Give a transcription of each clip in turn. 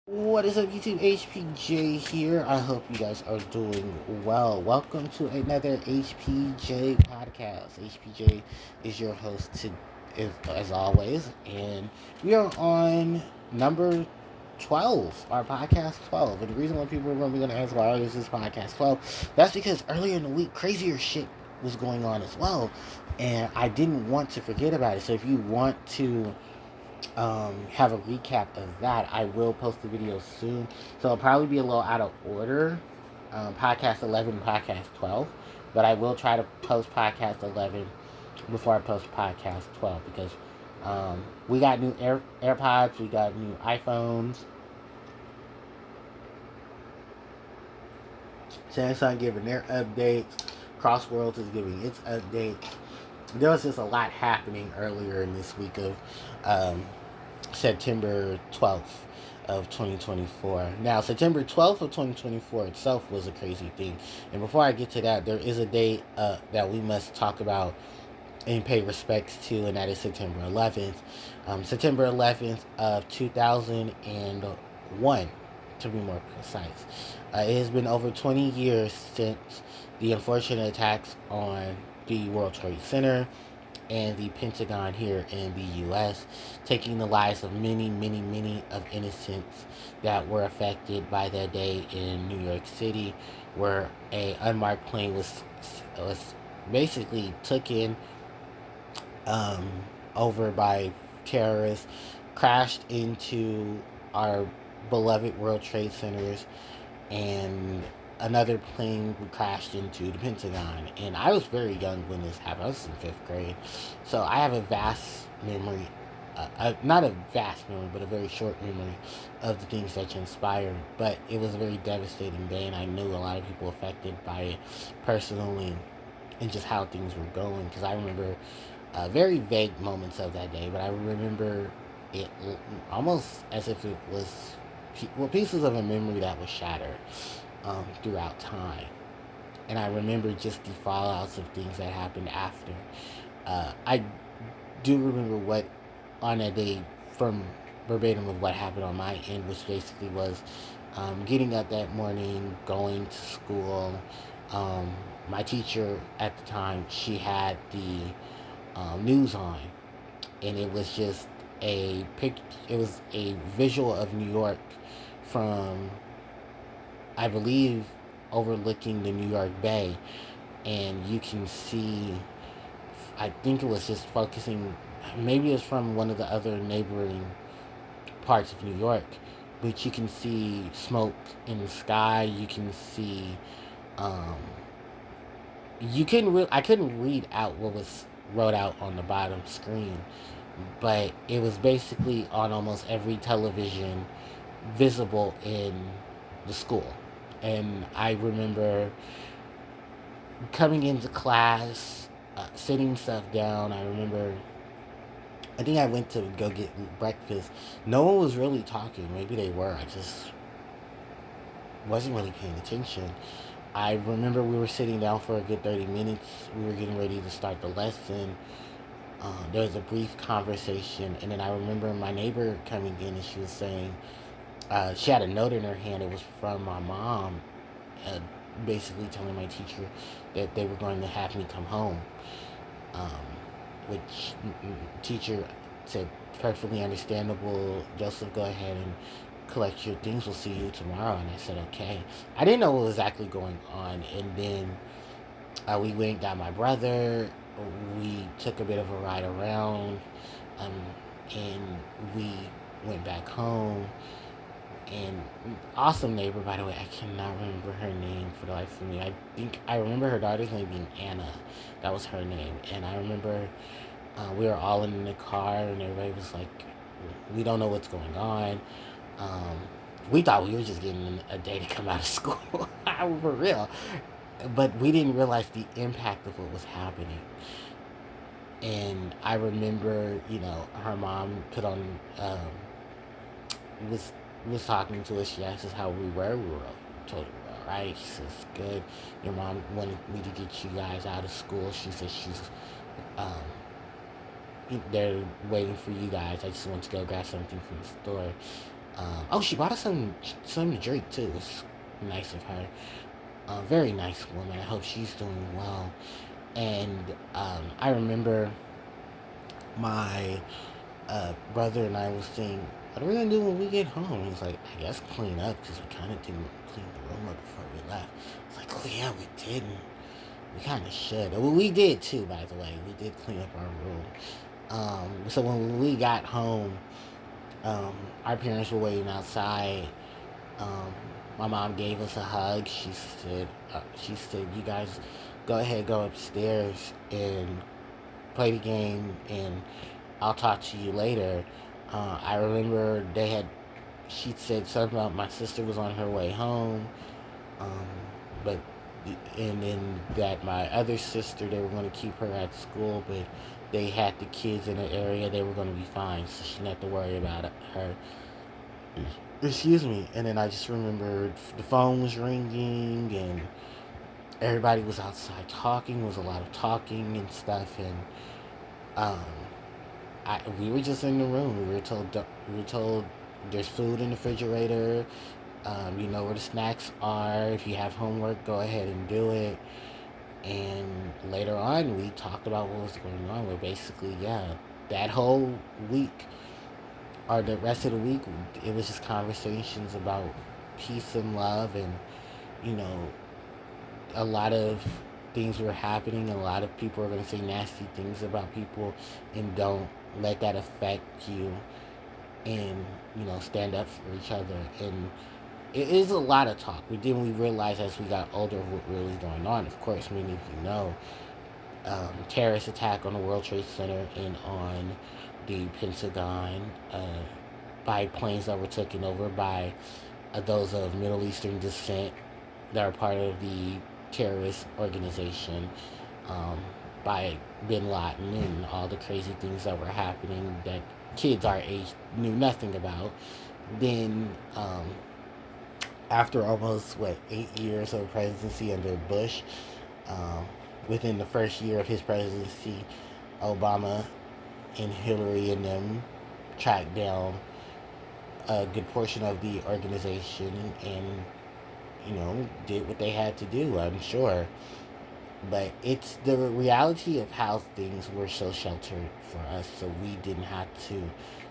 What is up, YouTube? HPJ here. I hope you guys are doing well. Welcome to another HPJ podcast. HPJ is your host as always, and we are on number 12, our podcast 12. And the reason why people are probably going to ask why is this podcast 12, that's because earlier in the week, crazier shit was going on as well, and I didn't want to forget about it. So if you want to have a recap of that, I will post the video soon. So it'll probably be a little out of order. Podcast 11, podcast 12. But I will try to post podcast 11 before I post podcast 12 because we got new AirPods, we got new iPhones. Samsung giving their updates. Crossworlds is giving its updates. There was just a lot happening earlier in this week of September 12th of 2024. Now, September 12th of 2024 itself was a crazy thing. And before I get to that, there is a date that we must talk about and pay respects to, and that is September 11th. September 11th of 2001, to be more precise. It has been over 20 years since the unfortunate attacks on the World Trade Center and the Pentagon here in the U.S., taking the lives of many, many, many of innocents that were affected by that day in New York City, where a unmarked plane was basically taken over by terrorists, crashed into our beloved World Trade Centers, and another plane crashed into the Pentagon. And I was very young when this happened. I was in 5th grade. So I have a vast memory, not a vast memory, but a very short memory of the things that transpired. But it was a very devastating day, and I knew a lot of people affected by it personally and just how things were going. Because I remember very vague moments of that day, but I remember it almost as if it was pieces of a memory that was shattered throughout time. And I remember just the fallouts of things that happened after. I do remember what on that day from verbatim of what happened on my end, which basically was getting up that morning, going to school. My teacher at the time, she had the news on, and it was just it was a visual of New York from, I believe, overlooking the New York Bay, and you can see, I think it was just focusing, maybe it's from one of the other neighboring parts of New York, but you can see smoke in the sky. You can see, I couldn't read out what was wrote out on the bottom screen, but it was basically on almost every television visible in the school. And I remember coming into class, sitting stuff down. I think I went to go get breakfast. No one was really talking. Maybe they were. I just wasn't really paying attention. I remember we were sitting down for a good 30 minutes. We were getting ready to start the lesson. There was a brief conversation, and then I remember my neighbor coming in, and she was saying, she had a note in her hand. It was from my mom, basically telling my teacher that they were going to have me come home. Which teacher said, perfectly understandable. Joseph, go ahead and collect your things. We'll see you tomorrow. And I said, okay. I didn't know what was exactly going on. And then we went and got my brother. We took a bit of a ride around. And we went back home. And awesome neighbor, by the way, I cannot remember her name for the life of me. I think I remember her daughter's name being Anna. That was her name. And I remember we were all in the car, and everybody was like, we don't know what's going on. We thought we were just getting a day to come out of school. For real. But we didn't realize the impact of what was happening. And I remember, her mom put on, was talking to us. She asked us how we were. We were told her we were all right. She says, good. Your mom wanted me to get you guys out of school. She says she's they're waiting for you guys. I just want to go grab something from the store. Oh, she bought us some to drink too. It's nice of her. Very nice woman. I hope she's doing well. And I remember my brother and I was saying, what are we gonna do when we get home? He's like, I guess clean up because we kind of didn't clean the room up before we left. It's like, oh yeah, we didn't. We kind of should. Well, we did too, by the way. We did clean up our room. So when we got home, um, our parents were waiting outside. Um, my mom gave us a hug. She said, you guys go ahead, go upstairs and play the game, and I'll talk to you later. I remember she said something about my sister was on her way home, um, but and then that my other sister, they were going to keep her at school, but they had the kids in the area, they were going to be fine, so she didn't have to worry about her. Excuse me. And then I just remembered the phone was ringing and everybody was outside talking. There was a lot of talking and stuff, and um, we were just in the room. We were told there's food in the refrigerator. You know where the snacks are. If you have homework, go ahead and do it. And later on, we talked about what was going on. Where basically, yeah, that whole week or the rest of the week, it was just conversations about peace and love, and you know, a lot of things were happening, and a lot of people are going to say nasty things about people, and don't let that affect you, and stand up for each other. And it is a lot of talk. We realized as we got older what really going on. Of course, many of you know, terrorist attack on the World Trade Center and on the Pentagon, by planes that were taken over by those of Middle Eastern descent that are part of the terrorist organization, um, by Bin Laden, and all the crazy things that were happening that kids our age knew nothing about. Then, after almost 8 years of presidency under Bush, um, within the first year of his presidency, Obama and Hillary and them tracked down a good portion of the organization, and did what they had to do, I'm sure. But it's the reality of how things were so sheltered for us, so we didn't have to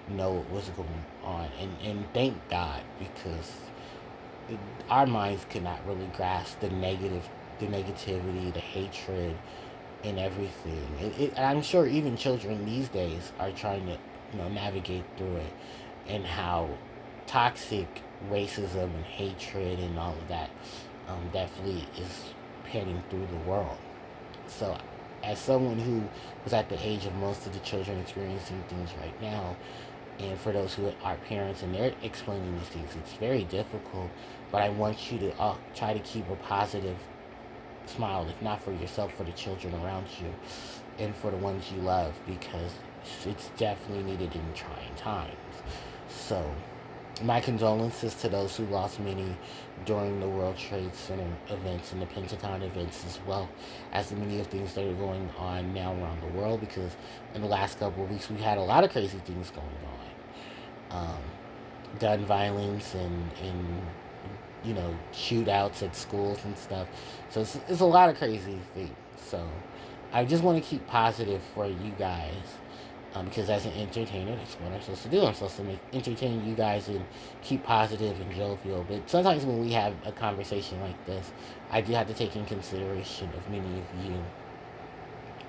know what was going on. And thank God, because our minds could not really grasp the negativity, the hatred, and everything. And I'm sure even children these days are trying to, navigate through it, and how toxic racism and hatred and all of that, definitely is panning through the world. So, as someone who was at the age of most of the children experiencing things right now, and for those who are parents and they're explaining these things, it's very difficult. But I want you to try to keep a positive smile, if not for yourself, for the children around you, and for the ones you love, because it's definitely needed in trying times. So, my condolences to those who lost many during the World Trade Center events and the Pentagon events, as well as the many of things that are going on now around the world, because in the last couple of weeks we've had a lot of crazy things going on. Gun violence and shootouts at schools and stuff. So it's a lot of crazy things. So I just want to keep positive for you guys, because as an entertainer, that's what I'm supposed to do. I'm supposed to entertain you guys and keep positive and jovial. But sometimes when we have a conversation like this, I do have to take in consideration of many of you,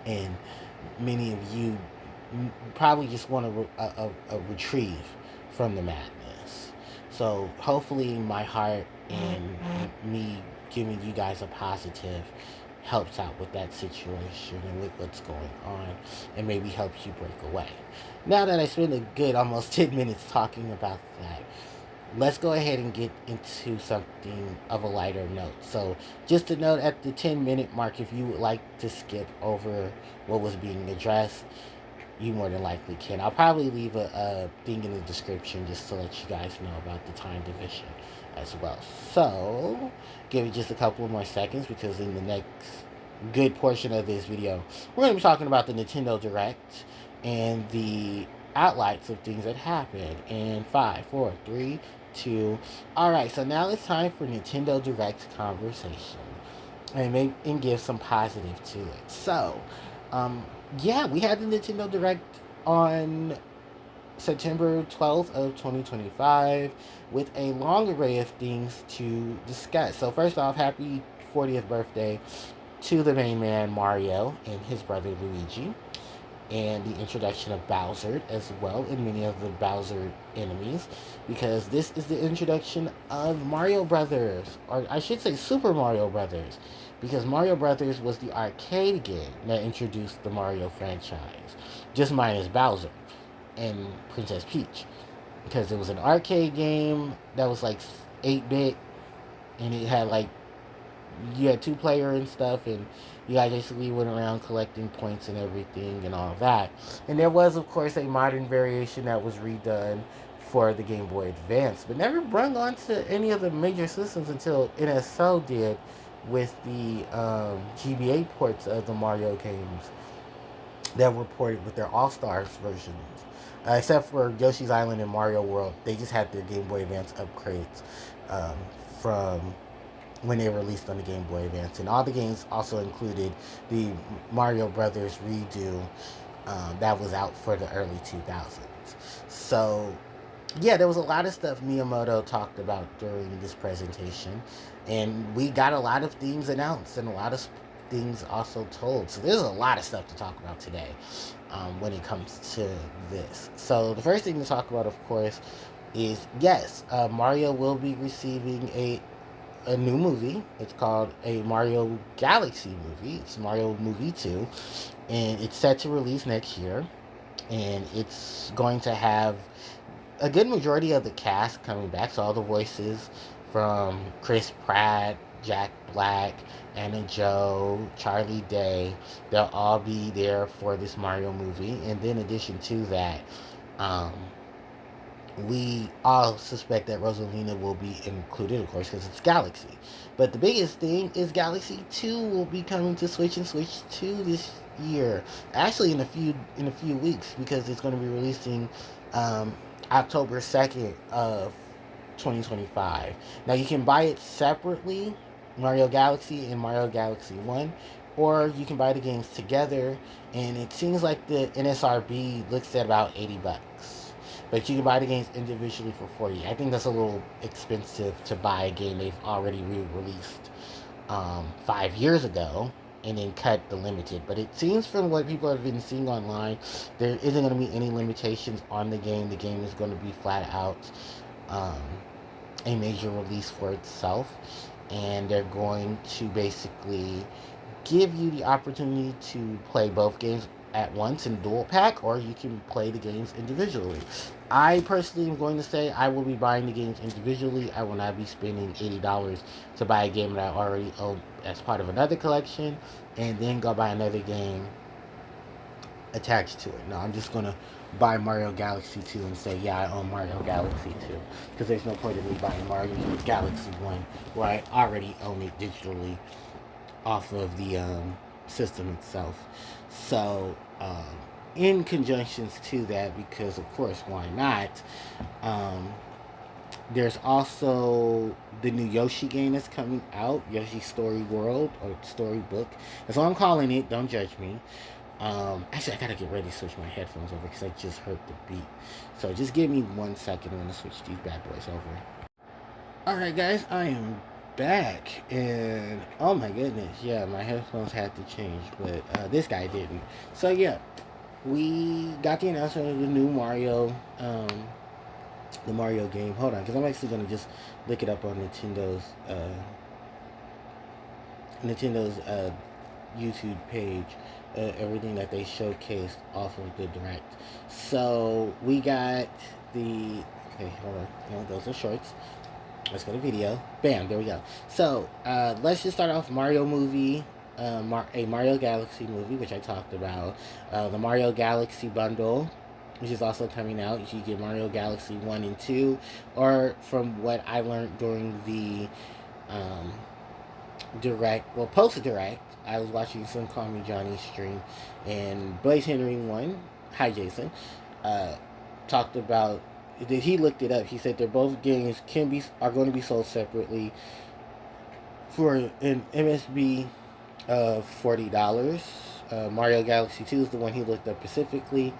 and many of you probably just want a retrieve from the madness. So hopefully my heart and me giving you guys a positive helps out with that situation and with what's going on, and maybe helps you break away. Now that I spent a good almost 10 minutes talking about that, let's go ahead and get into something of a lighter note. So, just a note at the 10-minute mark, if you would like to skip over what was being addressed, you more than likely can. I'll probably leave a thing in the description just to let you guys know about the time division as well. So, give it just a couple more seconds, because in the next good portion of this video, we're going to be talking about the Nintendo Direct and the outlines of things that happened in 5, 4, 3, 2. All right, so now it's time for Nintendo Direct conversation and give some positive to it. So, um, yeah, we had the Nintendo Direct on September 12th of 2025 with a long array of things to discuss. So first off, happy 40th birthday to the main man Mario and his brother Luigi, and the introduction of Bowser as well, and many of the Bowser enemies, because this is the introduction of Mario Brothers, or I should say Super Mario Brothers, because Mario Brothers was the arcade game that introduced the Mario franchise, just minus Bowser and Princess Peach, because it was an arcade game that was like 8-bit, and it had like, you had two-player and stuff, and you guys basically went around collecting points and everything and all that. And there was, of course, a modern variation that was redone for the Game Boy Advance, but never brung onto any of the major systems until NSO did with the GBA ports of the Mario games that were ported with their All-Stars versions. Except for Yoshi's Island and Mario World, they just had their Game Boy Advance upgrades from when they were released on the Game Boy Advance. And all the games also included the Mario Brothers redo that was out for the early 2000s. So, yeah, there was a lot of stuff Miyamoto talked about during this presentation. And we got a lot of things announced and a lot of things also told. So there's a lot of stuff to talk about today when it comes to this. So the first thing to talk about, of course, is yes, Mario will be receiving a new movie. It's called a Mario Galaxy movie. It's Mario Movie 2, and it's set to release next year. And it's going to have a good majority of the cast coming back. So all the voices from Chris Pratt, Jack Black, Anna Joe, Charlie Day, they'll all be there for this Mario movie. And then in addition to that, we all suspect that Rosalina will be included, of course, because it's Galaxy. But the biggest thing is Galaxy 2 will be coming to Switch and Switch 2 this year. Actually, in a few weeks, because it's going to be releasing October 2nd of 2025. Now you can buy it separately, Mario Galaxy and Mario Galaxy 1, or you can buy the games together, and it seems like the NSRB looks at about $80. But you can buy the games individually for $40. I think that's a little expensive to buy a game they've already re-released 5 years ago and then cut the limited. But it seems from what people have been seeing online, there isn't going to be any limitations on the game. The game is going to be flat out a major release for itself. And they're going to basically give you the opportunity to play both games at once in dual pack, or you can play the games individually. I personally am going to say I will be buying the games individually. I will not be spending $80 to buy a game that I already own as part of another collection and then go buy another game attached to it. No, I'm just going to buy Mario Galaxy 2 and say, yeah, I own Mario Galaxy 2. Because there's no point in me buying Mario Galaxy 1 where I already own it digitally off of the system itself. So, in conjunctions to that, because of course, why not? There's also the new Yoshi game that's coming out, Yoshi Story World or Storybook. That's all I'm calling it. Don't judge me. Actually, I gotta get ready to switch my headphones over because I just heard the beat. So just give me 1 second. I'm gonna switch these bad boys over. All right, guys, I am back, and oh my goodness, yeah, my headphones had to change, but this guy didn't. So yeah, we got the announcement of the new Mario, the Mario game. Hold on, because I'm actually gonna just look it up on Nintendo's YouTube page. Everything that they showcased off of the Direct. So we got the hold on, no, those are shorts. Let's go to video. Bam, there we go. So, let's just start off Mario movie, a Mario Galaxy movie, which I talked about. The Mario Galaxy bundle, which is also coming out. You get Mario Galaxy 1 and 2, or from what I learned during the post-direct, I was watching some Call Me Johnny stream, and Blaze Henry won. Hi, Jason. talked about that he looked it up. He said that both games are going to be sold separately for an MSB of $40. Mario Galaxy 2 is the one he looked up specifically,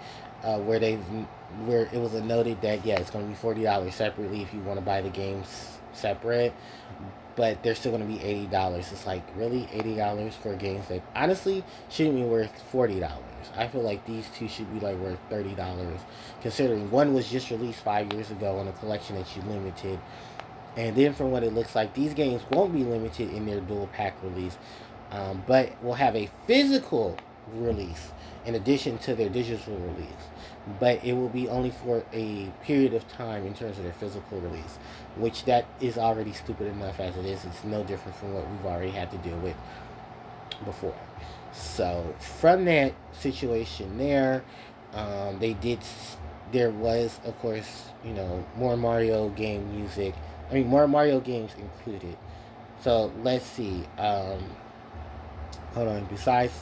where it was noted that it's going to be $40 separately if you want to buy the games separate, but they're still going to be $80. It's like, really, $80 for games that honestly shouldn't be worth $40. I feel like these two should be like worth $30, considering one was just released 5 years ago on a collection that you limited. And then from what it looks like, these games won't be limited in their dual pack release, but will have a physical release in addition to their digital release. But it will be only for a period of time in terms of their physical release, which that is already stupid enough as it is. It's no different from what we've already had to deal with before. So from that situation there, they did. There was, of course, more Mario game music. I mean, more Mario games included. So let's see. Hold on. Besides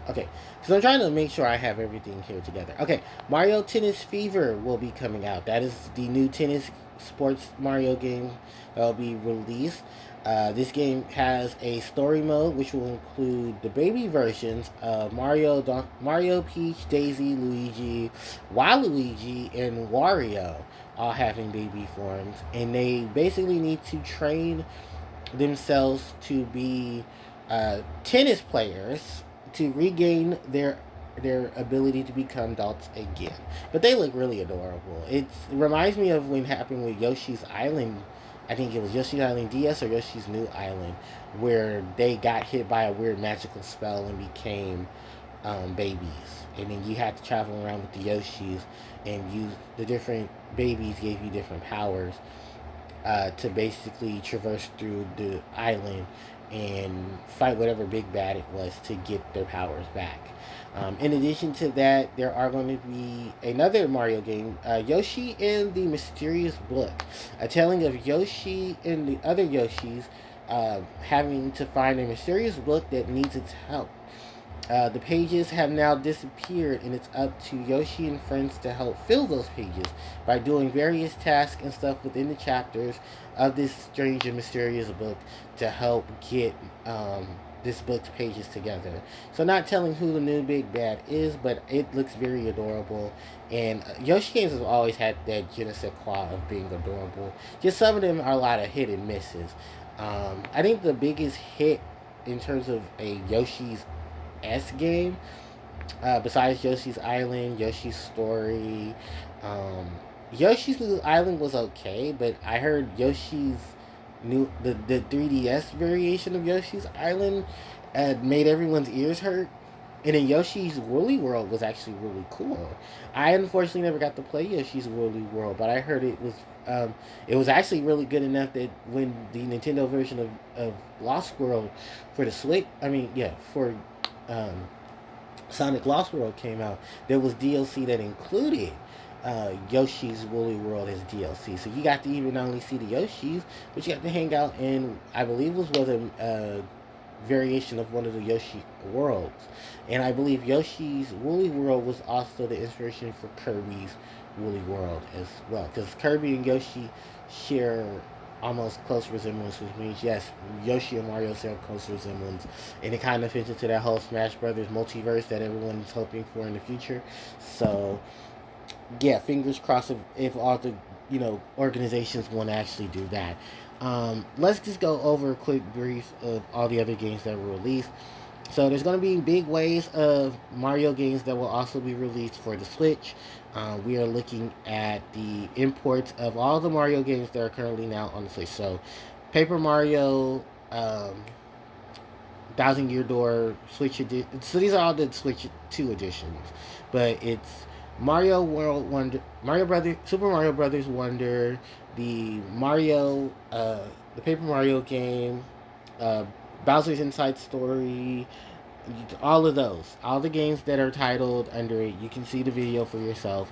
okay, because I'm trying to make sure I have everything here together. Okay, Mario Tennis Fever will be coming out. That is the new tennis sports Mario game that will be released. This game has a story mode, which will include the baby versions of Mario, Peach, Daisy, Luigi, Waluigi, and Wario, all having baby forms, and they basically need to train themselves to be tennis players to regain their ability to become adults again. But they look really adorable. It reminds me of when it happened with Yoshi's Island. I think it was Yoshi's Island DS or Yoshi's New Island, where they got hit by a weird magical spell and became babies. And then you had to travel around with the Yoshis, and the different babies gave you different powers to basically traverse through the island and fight whatever big bad it was to get their powers back. In addition to that, there are going to be another Mario game, Yoshi and the Mysterious Book, a telling of Yoshi and the other Yoshis having to find a mysterious book that needs its help. The pages have now disappeared, and it's up to Yoshi and friends to help fill those pages by doing various tasks and stuff within the chapters of this strange and mysterious book to help get this book's pages together. So not telling who the new big bad is, but it looks very adorable. And Yoshi games have always had that je ne sais quoi of being adorable. Just some of them are a lot of hit and misses. I think the biggest hit in terms of a Yoshi's S game, besides Yoshi's Island, Yoshi's Story, Yoshi's New Island was okay, but I heard the 3DS variation of Yoshi's Island made everyone's ears hurt. And then Yoshi's Woolly World was actually really cool. I unfortunately never got to play Yoshi's Woolly World, but I heard it was actually really good enough that when the Nintendo version of Lost World for the Switch, for Sonic Lost World came out, there was DLC that included Yoshi's Woolly World as DLC. So you got to even not only see the Yoshis, but you got to hang out in, I believe was a variation of one of the Yoshi worlds. And I believe Yoshi's Woolly World was also the inspiration for Kirby's Woolly World as well. Because Kirby and Yoshi share almost close resemblance, which means, yes, Yoshi and Mario share close resemblance. And it kind of fits into that whole Smash Brothers multiverse that everyone's hoping for in the future. So, yeah, fingers crossed if all the organizations want to actually do that. Let's just go over a quick brief of all the other games that were released. So there's going to be big waves of Mario games that will also be released for the Switch. We are looking at the imports of all the Mario games that are currently now on the Switch. So Paper Mario, Thousand Year Door, Switch edition. So these are all the Switch 2 editions. But it's Mario World Wonder, Super Mario Brothers Wonder, the Paper Mario game, Bowser's Inside Story, all of those. All the games that are titled under it, you can see the video for yourself.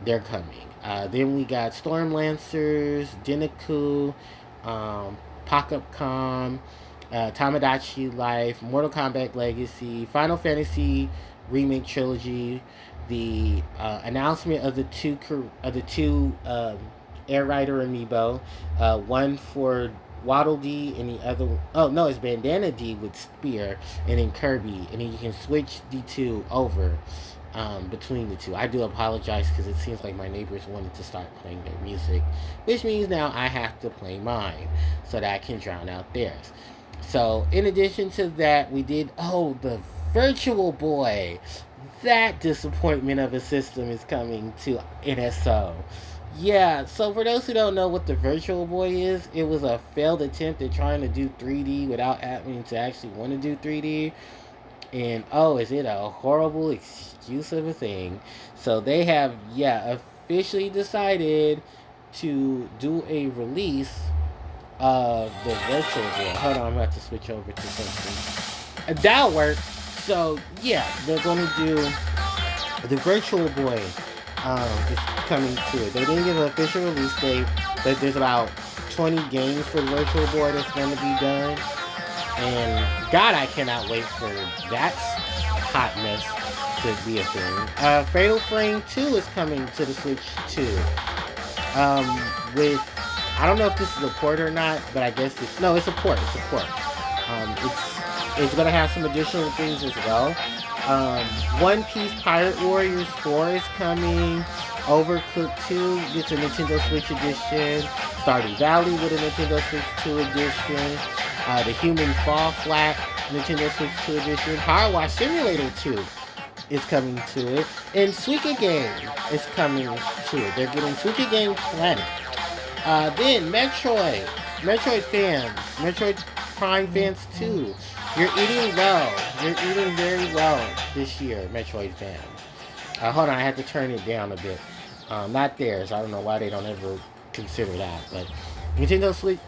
They're coming. Then we got Storm Lancers, Dinoku, Pocket.com, Tamagotchi Life, Mortal Kombat Legacy, Final Fantasy Remake Trilogy, the announcement of the two Air Rider amiibo, one for Waddle Dee and the other. Oh no, it's Bandana D with Spear, and then Kirby, and then you can switch the two over between the two. I do apologize because it seems like my neighbors wanted to start playing their music, which means now I have to play mine so that I can drown out theirs. So, in addition to that, we did, the Virtual Boy. That disappointment of a system is coming to NSO. Yeah, so for those who don't know what the Virtual Boy is, it was a failed attempt at trying to do 3D without having to actually want to do 3D. And is it a horrible excuse of a thing? So they have, officially decided to do a release of the Virtual Boy. Hold on, I'm about to switch over to something. That'll work. So, yeah, they're going to do the Virtual Boy is coming to it. They didn't give an official release date, but there's about 20 games for the Virtual Boy that's going to be done. And God, I cannot wait for that hot mess to be a thing. Fatal Frame 2 is coming to the Switch too. With, I don't know if this is a port or not, but I guess it's a port. It's a port. It's going to have some additional things as well. One Piece Pirate Warriors 4 is coming. Overcooked 2 gets a Nintendo Switch edition. Stardew Valley with a Nintendo Switch 2 edition. The Human Fall Flat Nintendo Switch 2 edition. Power Wash Simulator 2 is coming to it. And Suika Game is coming to it. They're getting Suika Game Planet. Then Metroid fans. Metroid Prime fans too. You're eating well. You're eating very well this year, Metroid fans. Hold on, I had to turn it down a bit. Not theirs. I don't know why they don't ever consider that, but Nintendo Switch,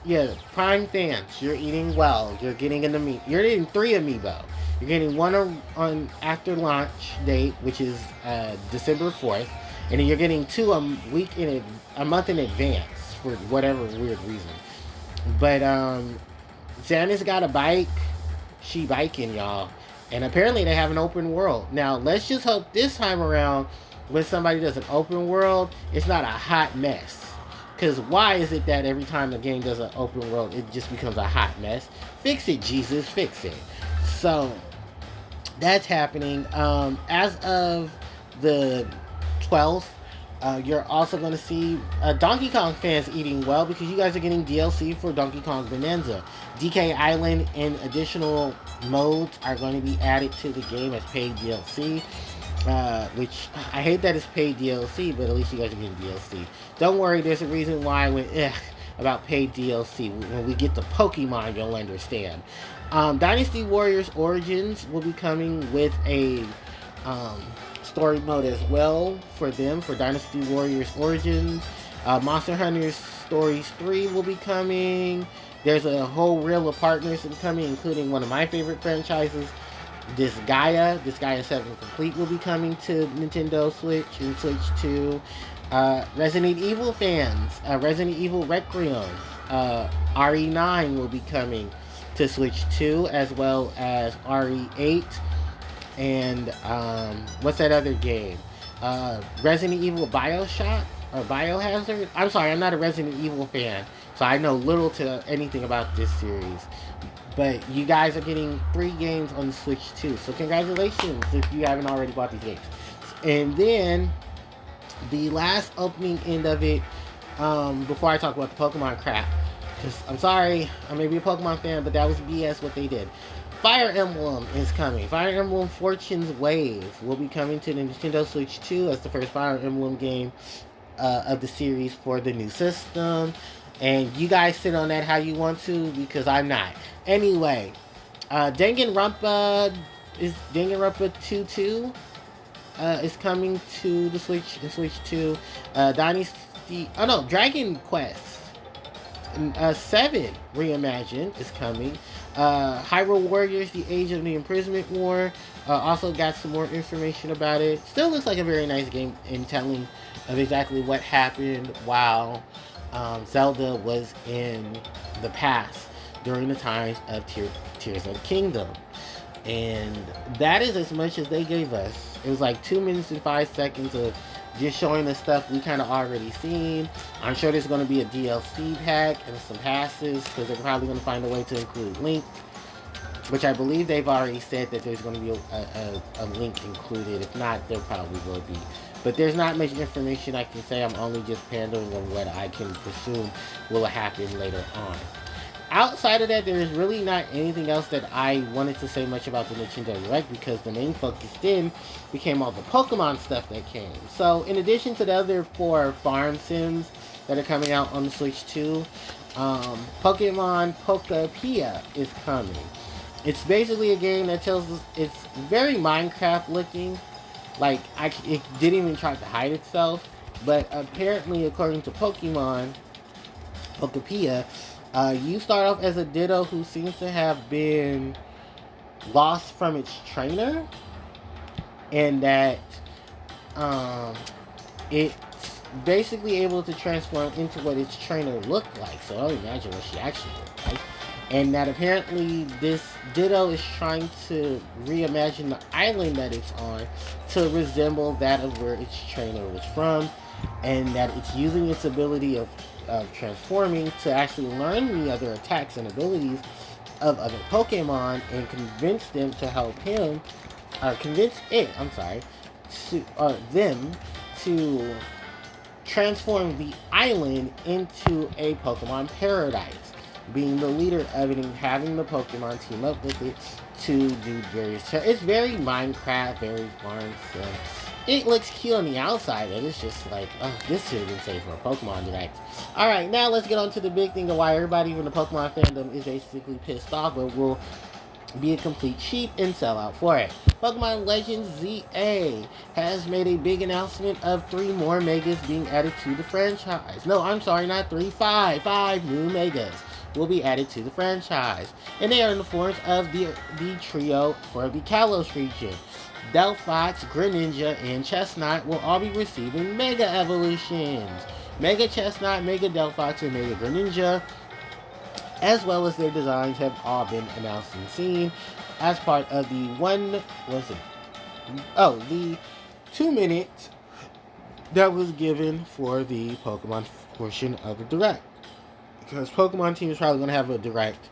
Prime fans, you're eating well. You're getting you're getting 3 amiibo. You're getting one on after launch date, which is December 4th, and then you're getting 2 a month in advance for whatever weird reason. But Xana's got a bike. She biking, y'all. And apparently they have an open world. Now, let's just hope this time around, when somebody does an open world, it's not a hot mess. Because why is it that every time the game does an open world, it just becomes a hot mess? Fix it, Jesus, fix it. So, that's happening. As of the 12th, you're also going to see Donkey Kong fans eating well because you guys are getting DLC for Donkey Kong Bonanza. DK Island and additional modes are going to be added to the game as paid DLC. Which, I hate that it's paid DLC, but at least you guys are getting DLC. Don't worry, there's a reason why I went about paid DLC. When we get to Pokemon, you'll understand. Dynasty Warriors Origins will be coming with a story mode as well for Dynasty Warriors Origins. Monster Hunter Stories 3 will be coming. There's a whole reel of partners coming, including one of my favorite franchises, Disgaea 7 Complete will be coming to Nintendo Switch and Switch 2. Resident Evil fans, Resident Evil Requiem, RE9 will be coming to Switch 2, as well as RE8. And what's that other game? Resident Evil Bioshock or Biohazard? I'm sorry, I'm not a Resident Evil fan, so I know little to anything about this series. But you guys are getting 3 games on the Switch too. So congratulations if you haven't already bought these games. And then the last opening end of it, before I talk about the Pokemon crap, because I'm sorry, I may be a Pokemon fan, but that was BS what they did. Fire Emblem is coming. Fire Emblem Fortune's Wave will be coming to the Nintendo Switch 2 as the first Fire Emblem game of the series for the new system. And you guys sit on that how you want to, because I'm not. Anyway, Danganronpa 2 is coming to the Switch and Switch 2. Dragon Quest 7 Reimagined is coming. Hyrule Warriors: The Age of the Imprisonment War also got some more information about it. Still looks like a very nice game in telling of exactly what happened while Zelda was in the past during the times of Tears of the Kingdom. And that is as much as they gave us It was like 2 minutes and 5 seconds of just showing the stuff we kind of already seen. I'm sure there's going to be a DLC pack and some passes because they're probably going to find a way to include links, which I believe they've already said that there's going to be a link included. If not, there probably will be. But there's not much information I can say. I'm only just pandering on what I can presume will happen later on. Outside of that, there is really not anything else that I wanted to say much about the Nintendo Direct because the main focus then became all the Pokemon stuff that came. So, in addition to the other 4 farm sims that are coming out on the Switch 2, Pokemon Pokapia is coming. It's basically a game that tells us it's very Minecraft looking. Like, it didn't even try to hide itself. But apparently, according to Pokemon Pokapia, you start off as a Ditto who seems to have been lost from its trainer, and that it's basically able to transform into what its trainer looked like. So I don't imagine what she actually looked like. And that apparently this Ditto is trying to reimagine the island that it's on to resemble that of where its trainer was from, and that it's using its ability of transforming to actually learn the other attacks and abilities of other Pokemon and convince them to help him, or convince it, them to transform the island into a Pokemon paradise, being the leader of it and having the Pokemon team up with it to do various... It's very Minecraft, very farm sim. It looks cute on the outside, and it's just like, oh, this should have been saved for a Pokemon Direct. Alright, now let's get on to the big thing of why everybody in the Pokemon fandom is basically pissed off, but will be a complete sheep and sell out for it. Pokemon Legends ZA has made a big announcement of 3 more Megas being added to the franchise. No, I'm sorry, not 3, 5. 5 new Megas will be added to the franchise. And they are in the forms of the trio for the Kalos region. Delphox, Greninja, and Chestnut will all be receiving Mega Evolutions. Mega Chestnut, Mega Delphox, and Mega Greninja, as well as their designs, have all been announced and seen as part of the 2 minutes that was given for the Pokemon portion of the Direct. Because Pokemon team is probably going to have a Direct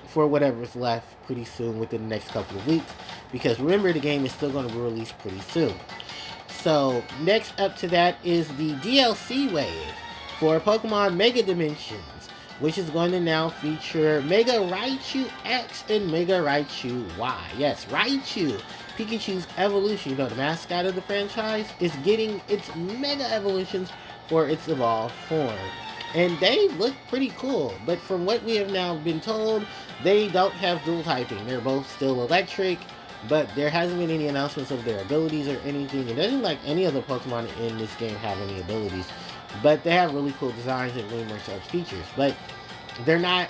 for whatever's left pretty soon within the next couple of weeks. Because remember, the game is still going to be released pretty soon. So, next up to that is the DLC wave for Pokemon Mega Dimensions, which is going to now feature Mega Raichu X and Mega Raichu Y. Yes, Raichu, Pikachu's evolution, the mascot of the franchise, is getting its Mega Evolutions for its evolved form. And they look pretty cool, but from what we have now been told, they don't have dual typing. They're both still electric, but there hasn't been any announcements of their abilities or anything. It doesn't like any of the Pokemon in this game have any abilities, but they have really cool designs and really much such features. But they're not,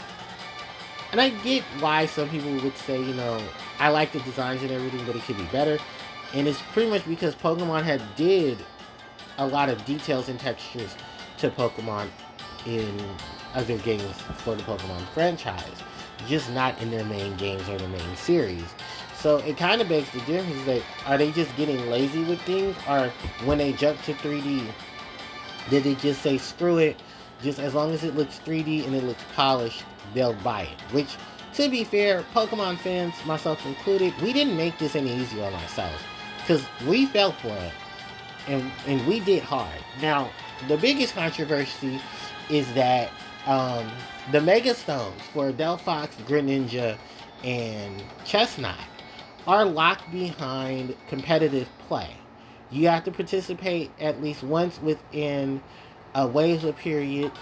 and I get why some people would say, I like the designs and everything, but it could be better. And it's pretty much because Pokemon had did a lot of details and textures to Pokemon in other games for the Pokemon franchise, just not in their main games or the main series. So it kind of begs the difference, like, are they just getting lazy with things, or when they jump to 3D, did they just say, screw it, just as long as it looks 3D and it looks polished, they'll buy it? Which, to be fair, Pokemon fans, myself included, we didn't make this any easier on ourselves, because we fell for it, and we did hard. Now, the biggest controversy is that the Mega Stones for Delphox, Greninja, and Chestnut are locked behind competitive play. You have to participate at least once within a waves of periods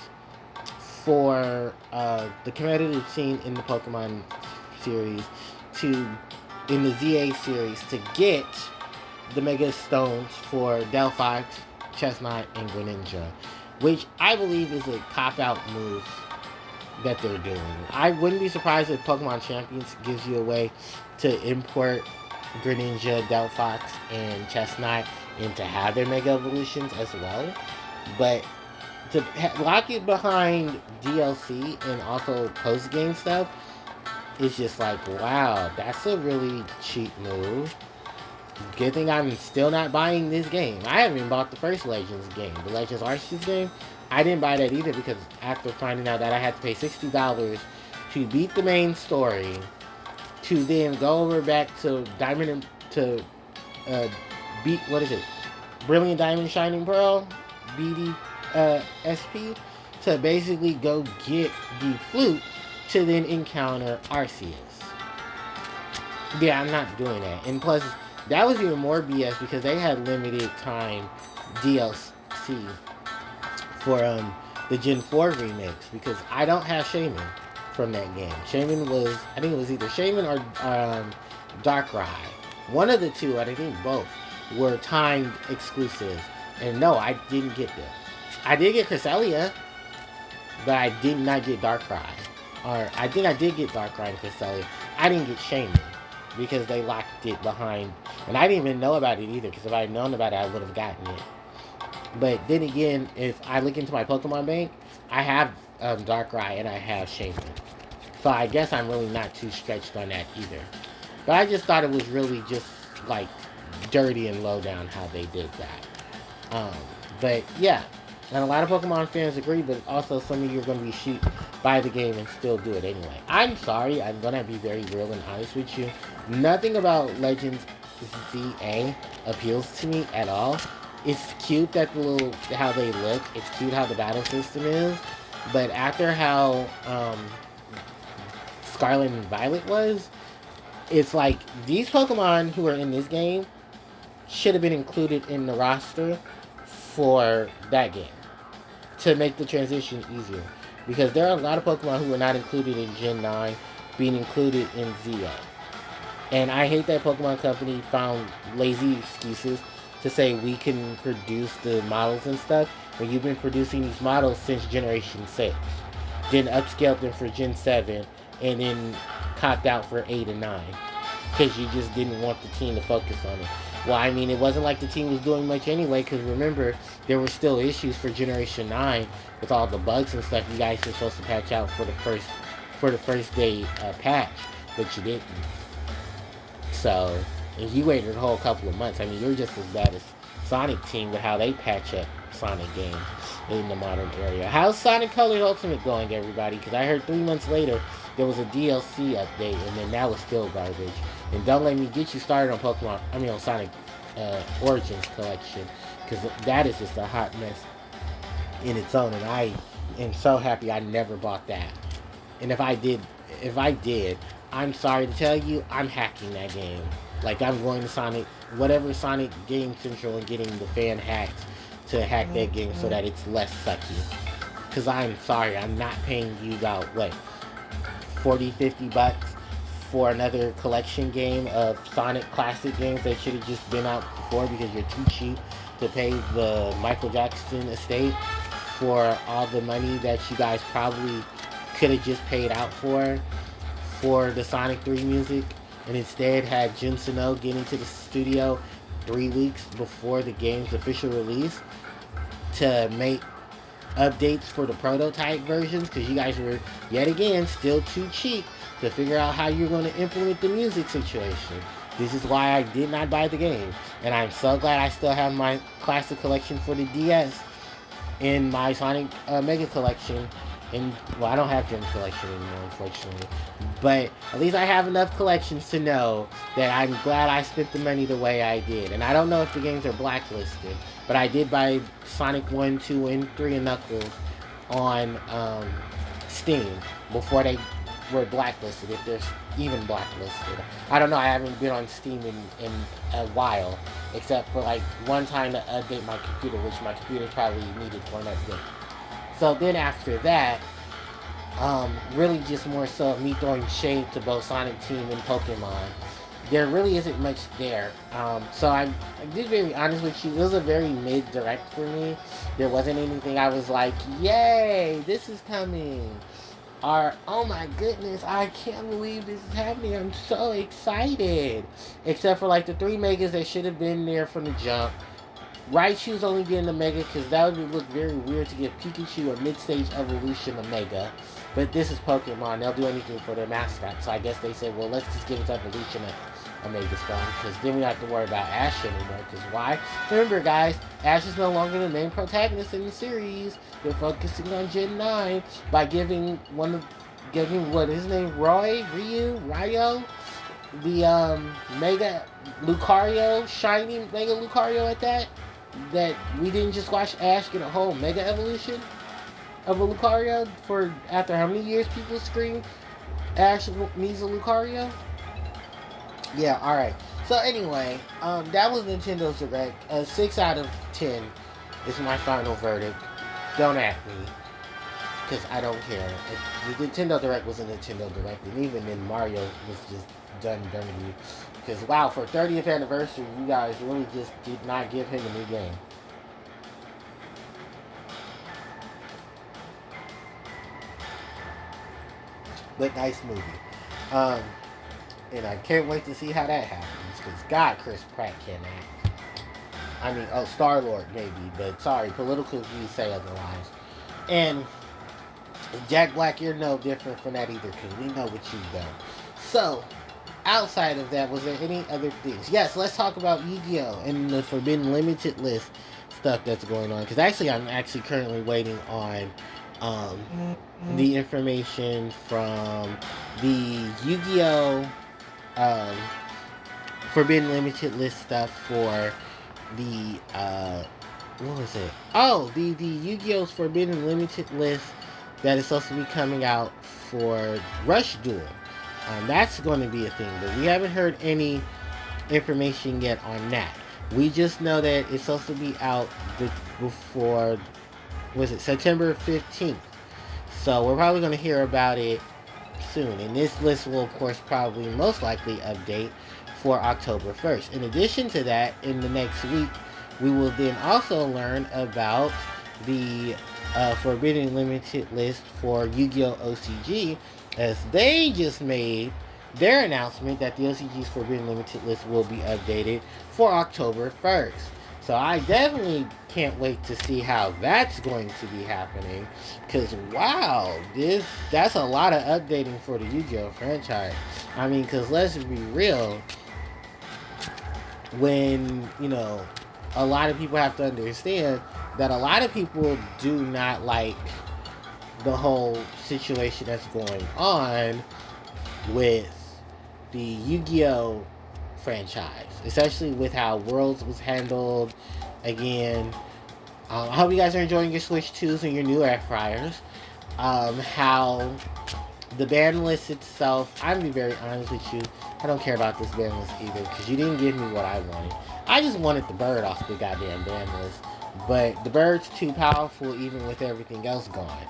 for the competitive scene in the Pokemon series in the ZA series to get the Mega Stones for Delphox, Chestnut, and Greninja, which I believe is a cop-out move that they're doing. I wouldn't be surprised if Pokemon Champions gives you a way to import Greninja, Delphox, and Chestnut and to have their Mega Evolutions as well. But to lock it behind DLC and also post-game stuff is just like, wow, that's a really cheap move. Good thing I'm still not buying this game. I haven't even bought the first Legends game, the Legends Arceus game. I didn't buy that either because after finding out that I had to pay $60 to beat the main story, to then go over back to Diamond and to beat what is it, Brilliant Diamond Shining Pearl, BD SP, to basically go get the flute to then encounter Arceus. Yeah, I'm not doing that. And plus, that was even more BS because they had limited time DLC for the Gen 4 remix because I don't have Shaman from that game. Shaman was, I think it was either Shaman or Darkrai. One of the two, I think both, were timed exclusives. And no, I didn't get them. I did get Cresselia, but I did not get Darkrai. Or I think I did get Darkrai and Cresselia. I didn't get Shaman because they locked it behind. And I didn't even know about it either because if I had known about it, I would have gotten it. But then again, if I look into my Pokemon bank, I have Darkrai and I have Shaman. So I guess I'm really not too stretched on that either. But I just thought it was really just like dirty and low down how they did that. But yeah, and a lot of Pokemon fans agree, but also some of you are going to be shoot by the game and still do it anyway. I'm sorry, I'm going to be very real and honest with you. Nothing about Legends ZA appeals to me at all. It's cute that how they look. It's cute how the battle system is. But after how Scarlet and Violet was, it's like these Pokemon who are in this game should have been included in the roster for that game to make the transition easier. Because there are a lot of Pokemon who were not included in Gen 9 being included in ZA. And I hate that Pokemon Company found lazy excuses to say we can produce the models and stuff when you've been producing these models since Generation 6. Then upscaled them for Gen 7 and then copped out for 8 and 9. Because you just didn't want the team to focus on it. Well, I mean, it wasn't like the team was doing much anyway, because remember, there were still issues for Generation 9 with all the bugs and stuff you guys were supposed to patch out for the first day patch, but you didn't. So, and you waited a whole couple of months. I mean, you're just as bad as Sonic Team with how they patch up Sonic games in the modern area. How's Sonic Colors Ultimate going, everybody? Because I heard 3 months later there was a DLC update, and then that was still garbage. And don't let me get you started on on Sonic Origins Collection, because that is just a hot mess in its own, and I am so happy I never bought that. And if I did, I'm sorry to tell you, I'm hacking that game. Like, I'm going to Sonic Game Central and getting the fan hacks to hack that game so that it's less sucky. Because I'm sorry, I'm not paying you about, what, $40-$50 for another collection game of Sonic classic games that should have just been out before because you're too cheap to pay the Michael Jackson estate for all the money that you guys probably could have just paid out for the Sonic 3 music, and instead had Jun Sano get into the studio 3 weeks before the game's official release to make updates for the prototype versions, because you guys were, yet again, still too cheap to figure out how you're going to implement the music situation. This is why I did not buy the game, and I'm so glad I still have my classic collection for the DS in my Sonic Mega Collection. And, well, I don't have Gem Collection anymore, unfortunately. But at least I have enough collections to know that I'm glad I spent the money the way I did. And I don't know if the games are blacklisted, but I did buy Sonic 1, 2, and 3 and Knuckles on Steam before they were blacklisted, if they're even blacklisted. I don't know, I haven't been on Steam in a while, except for like one time to update my computer, which my computer probably needed for an update. So then after that, really just more so me throwing shade to both Sonic Team and Pokemon. There really isn't much there. So I did very honest with you, it was a very mid-direct for me. There wasn't anything I was like, yay, this is coming. Or, oh my goodness, I can't believe this is happening, I'm so excited. Except for like the 3 Megas that should have been there from the jump. Raichu's only getting the Mega because that would look very weird to give Pikachu a mid-stage evolution of Mega. But this is Pokemon. They'll do anything for their mascot. So I guess they said, well, let's just give its evolution Omega Strong, because then we don't have to worry about Ash anymore. Because why? Remember, guys, Ash is no longer the main protagonist in the series. They're focusing on Gen 9 by giving what his name, Ryo, the Mega Lucario, shiny Mega Lucario at that. That we didn't just watch Ash get a whole Mega Evolution of a Lucario for after how many years people scream Ash needs a Lucario? Yeah, alright. So anyway, that was Nintendo's Direct. 6 out of 10 is my final verdict. Don't at me, because I don't care. The Nintendo Direct was a Nintendo Direct, and even then Mario was just done dirty. Because wow, for 30th anniversary, you guys really just did not give him a new game. But nice movie. Um, and I can't wait to see how that happens. Because God, Chris Pratt can act. I mean, Star-Lord maybe, but sorry, political views say otherwise. And Jack Black, you're no different from that either, because we know what you've done. So, outside of that, was there any other things? Yes, let's talk about Yu-Gi-Oh! And the Forbidden Limited List stuff that's going on. Because actually, I'm actually currently waiting on the information from the Yu-Gi-Oh! Um, Forbidden Limited List stuff for the what was it? Oh, the Yu-Gi-Oh's Forbidden Limited List that is supposed to be coming out for Rush Duel. That's going to be a thing, but we haven't heard any information yet on that. We just know that it's supposed to be out before, was it September 15th? So we're probably going to hear about it soon. And this list will, of course, probably most likely update for October 1st. In addition to that, in the next week, we will then also learn about the Forbidden Limited List for Yu-Gi-Oh! OCG, as they just made their announcement that the OCG's Forbidden Limited List will be updated for October 1st. So I definitely can't wait to see how that's going to be happening. Because, wow, that's a lot of updating for the Yu-Gi-Oh! Franchise. I mean, because let's be real, when, a lot of people have to understand that a lot of people do not like the whole situation that's going on with the Yu-Gi-Oh! Franchise, especially with how Worlds was handled. Again, I hope you guys are enjoying your Switch 2s and your new air fryers. How the ban list itself, I'm gonna be very honest with you, I don't care about this ban list either, because you didn't give me what I wanted. I just wanted the bird off the goddamn ban list, but the bird's too powerful even with everything else gone.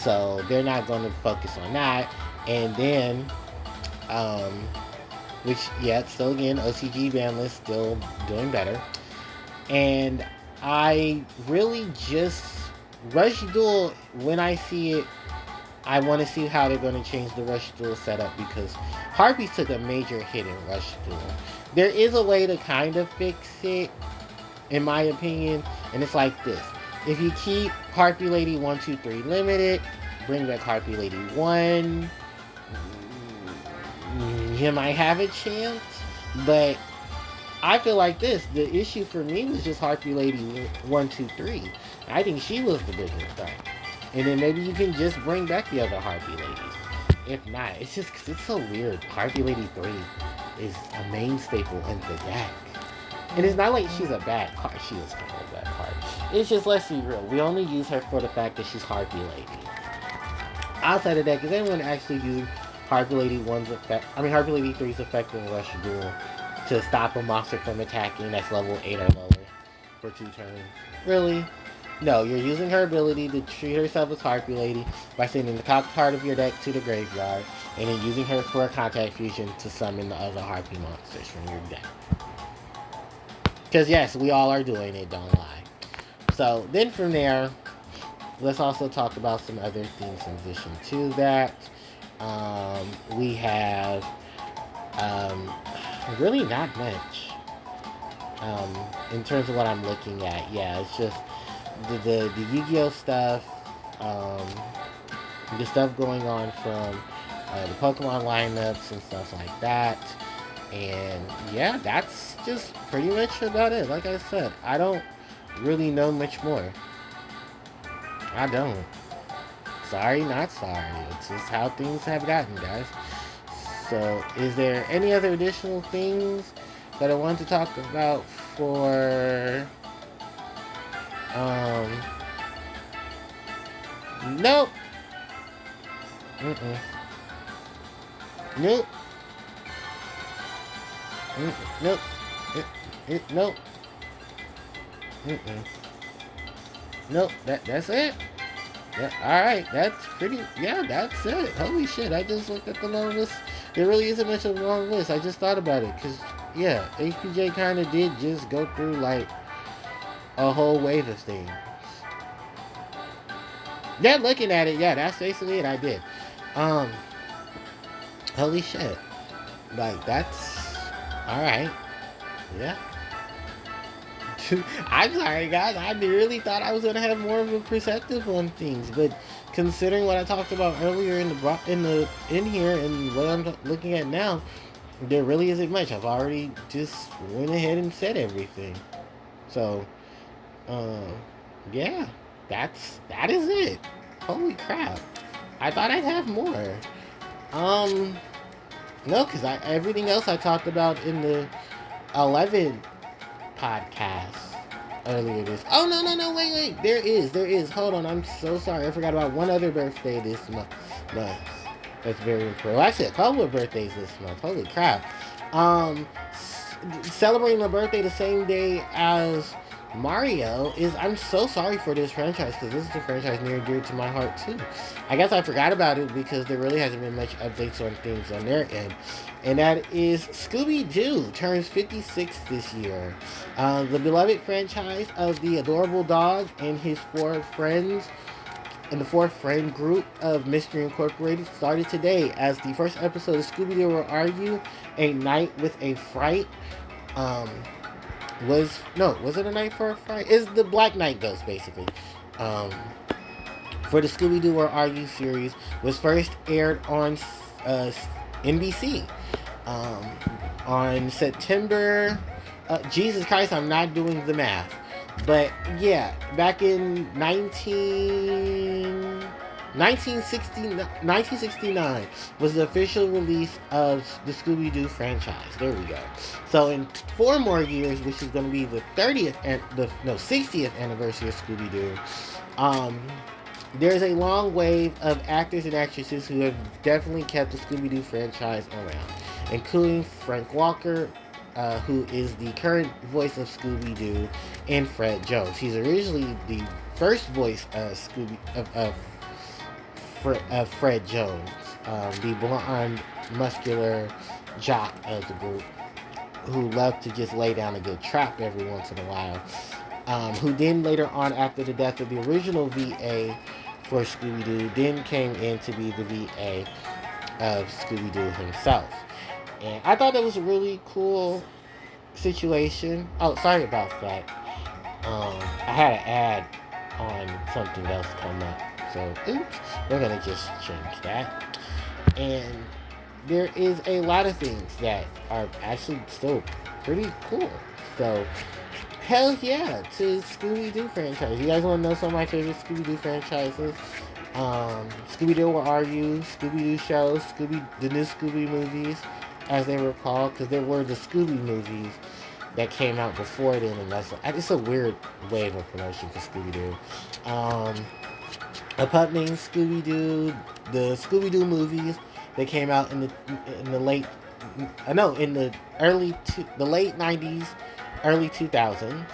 So they're not going to focus on that. And then, still again, OCG ban list still doing better. And I really just, Rush Duel, when I see it, I want to see how they're going to change the Rush Duel setup, because Harpie took a major hit in Rush Duel. There is a way to kind of fix it, in my opinion, and it's like this. If you keep Harpie Lady 123 limited, bring back Harpie Lady 1, you might have a chance, but I feel like this. The issue for me was just Harpie Lady 123. I think she was the bigger threat. And then maybe you can just bring back the other Harpie Ladies. If not, it's just because it's so weird. Harpie Lady 3 is a main staple in the deck. And it's not like she's a bad card. She is kind of a bad card. It's just, let's be real, we only use her for the fact that she's Harpie Lady. Outside of that, because anyone actually use Harpie Lady 3's effect in Rush Duel to stop a monster from attacking that's level 8 or lower for 2 turns. Really? No, you're using her ability to treat herself as Harpie Lady by sending the top card of your deck to the graveyard, and then using her for a contact fusion to summon the other Harpie monsters from your deck. Because yes, we all are doing it, don't lie. So then from there, let's also talk about some other things in addition to that. We have really not much in terms of what I'm looking at. Yeah, it's just the Yu-Gi-Oh stuff, the stuff going on from the Pokemon lineups and stuff like that. And yeah, that's just pretty much about it. Like I said, I don't really know much more. I don't. Sorry, not sorry. It's just how things have gotten, guys. So, is there any other additional things that I want to talk about for? Um, nope. Mm-mm. Nope. Mm-mm. Nope. Nope. Mm-mm. Nope. That's it. Yeah, alright, that's pretty, yeah, that's it. Holy shit, I just looked at the long list. There really isn't much of a long list. I just thought about it, because, yeah, HPJ kind of did just go through, like, a whole wave of things. Yeah, looking at it, yeah, that's basically it, I did. Um, Holy shit. Like, that's, alright, yeah. I'm sorry, guys. I really thought I was gonna have more of a perspective on things, but considering what I talked about earlier in here and what I'm looking at now, there really isn't much. I've already just went ahead and said everything. So, uh, yeah, that is it. Holy crap! I thought I'd have more. Um, no, because everything else I talked about in the 11 podcast earlier this. Oh no! Wait! There is. Hold on, I'm so sorry. I forgot about one other birthday this month. That's very important. Well, actually, a couple of birthdays this month. Holy crap! Um, Celebrating my birthday the same day as Mario is. I'm so sorry for this franchise because this is a franchise near and dear to my heart too. I guess I forgot about it because there really hasn't been much updates on things on their end. And that is Scooby-Doo turns 56 this year. The beloved franchise of the adorable dog and his four friends and the fourth friend group of Mystery Incorporated started today as the first episode of Scooby-Doo Where Are You? A Night with a Fright um, was it a Night for a Fright? Is the Black Knight Ghost basically. Um, for the Scooby-Doo Where Are You series was first aired on NBC um, on September. Jesus Christ, I'm not doing the math. But yeah, back in 1969 was the official release of the Scooby-Doo franchise. There we go. So in 4 more years, which is going to be the 60th anniversary of Scooby-Doo, there's a long wave of actors and actresses who have definitely kept the Scooby-Doo franchise around, including Frank Walker, who is the current voice of Scooby-Doo, and Fred Jones. He's originally the first voice of Fred Jones, the blonde, muscular jock of the group, who loved to just lay down a good trap every once in a while. Who then later on, after the death of the original VA for Scooby-Doo, then came in to be the VA of Scooby-Doo himself. And I thought that was a really cool situation. Oh, sorry about that. I had an ad on something else come up. So, oops. We're going to just change that. And there is a lot of things that are actually still pretty cool. So, hell yeah to Scooby-Doo franchise. You guys want to know some of my favorite Scooby-Doo franchises? Scooby-Doo Where Are You? Scooby-Doo shows, the new Scooby movies, as they were called, because there were the Scooby movies that came out before then, and that's it's a weird wave of promotion for Scooby-Doo. A pup named Scooby-Doo, the Scooby-Doo movies that came out in the late, in the late 90s, early 2000s.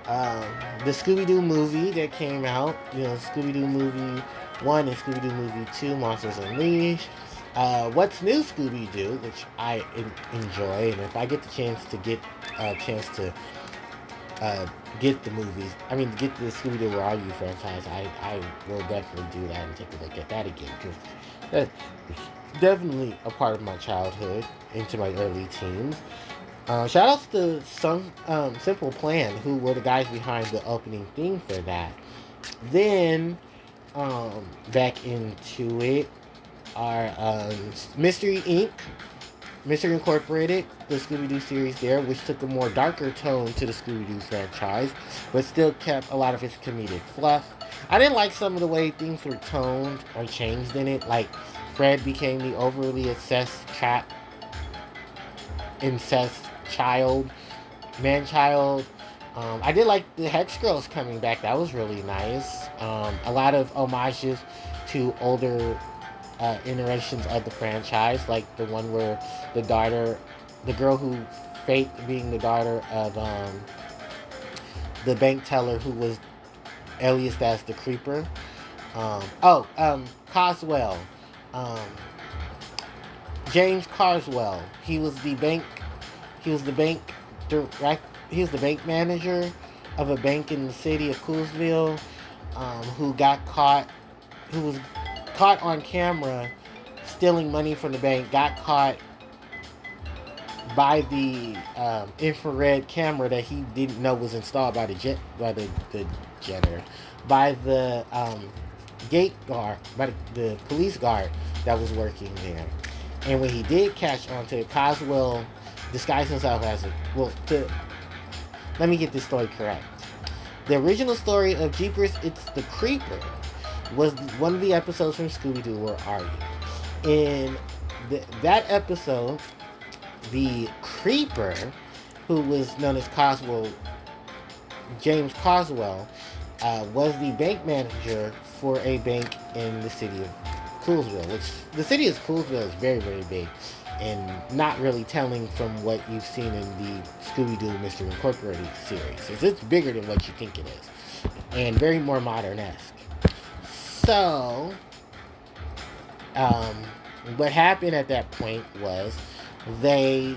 The Scooby-Doo movie that came out, Scooby-Doo movie 1 and Scooby-Doo movie 2, Monsters Unleashed. What's New Scooby-Doo, which I enjoy, and if I get the chance to get get the movies, get the Scooby-Doo Where Are You franchise, I will definitely do that and take a look at that again, because that's definitely a part of my childhood into my early teens. Shout outs to Simple Plan, who were the guys behind the opening theme for that. Then, back into it, our Mystery Inc., Mystery Incorporated, the Scooby-Doo series there, which took a more darker tone to the Scooby-Doo franchise, but still kept a lot of its comedic fluff. I didn't like some of the way things were toned or changed in it, like Fred became the overly incest child, man-child. I did like the Hex Girls coming back. That was really nice. A lot of homages to older iterations of the franchise, like the one where the girl who faked being the daughter of the bank teller who was aliased as the Creeper. Coswell. Um, James Carswell. He was the bank. He was the bank direct. He was the bank manager of a bank in the city of Coolsville, who got caught. Who was caught on camera stealing money from the bank. Got caught by the infrared camera that he didn't know was installed by the janitor, by the gate guard, by the police guard that was working there. And when he did catch on to it, Coswell disguised himself as let me get this story correct. The original story of Jeepers, It's the Creeper, was one of the episodes from Scooby-Doo, Where Are You? In that episode, the Creeper, who was known as James Carswell, was the bank manager for a bank in the city of Coolsville, which the city of Coolsville is very, very big and not really telling from what you've seen in the Scooby-Doo Mystery Incorporated series. It's bigger than what you think it is and very more modern-esque. So, what happened at that point was they